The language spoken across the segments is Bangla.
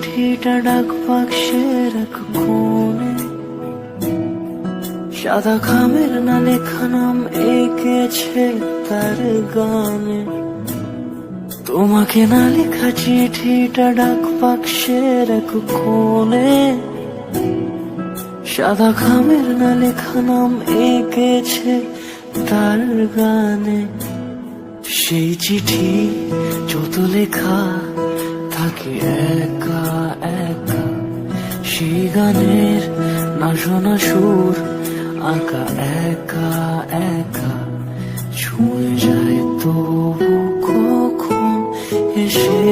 চিঠিটা ডাক বাক্সের এক কোণে, সাদা খামের না লেখা নাম এঁকেছে তার গানে। তোমাকে না লেখা চিঠিটা ডাক বাক্সের এক কোণে, সাদা খামের না লেখা নাম এঁকেছে তার গানে। সেই চিঠি যত লেখা থাকে একা একা, সেই গানের না শোনা সুর আঁকা একা একা, ছুঁয়ে যায় তবু কখন এসে।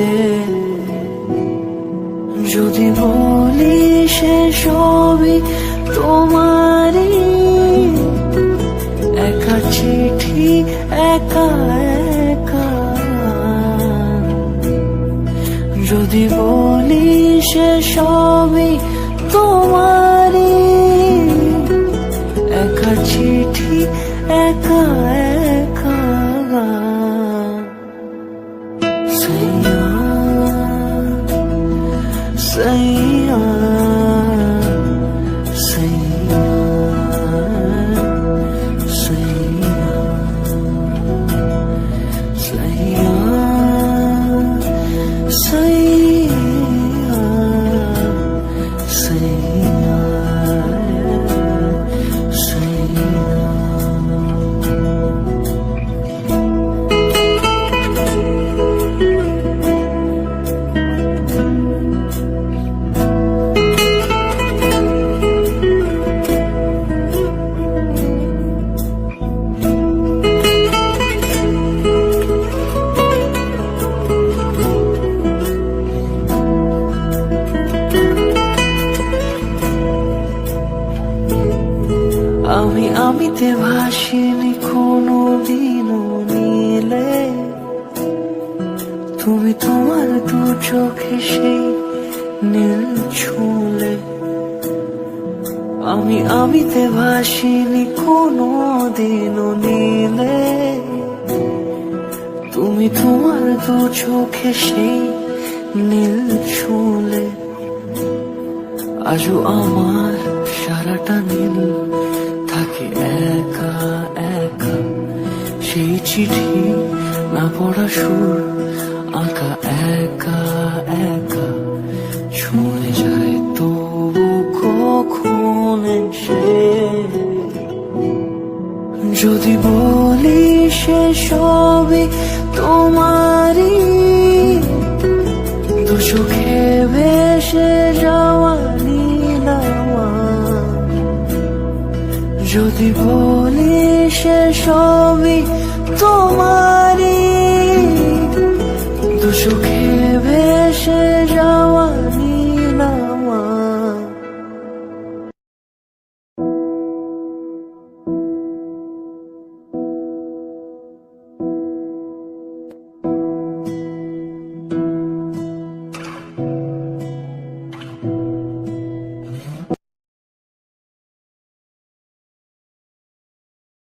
যদি বলি সে সবই তোমারই, একা চিঠি একা একা। যদি বলি সে সবই তোমারই, একা চিঠি একা একা। সাইয়া সাইয়া সাইয়া সাইয়া সাইয়া সাইয়া সাইয়া। আমিতে ভাসিনি কোনো দিনও নীলে, তুমি তোমার দু চোখে সেই নীল ছুঁলে। আমিতে ভাসিনি কোনো দিনও নীলে, তুমি তোমার দু চোখে সেই নীল ছুঁলে। আজও আমার সারাটা নীল থাকে একা একা, সেই চিঠি না পড়া সুর আঁকা একা একা, ছুঁয়ে যায় তবু কখন এসে। যদি বলি সে সবই তোমারই, দু চোখে ভেসে যাওয়া নীলামা। যদি বলি সে সবই তোমারই, দু চোখে ভেসে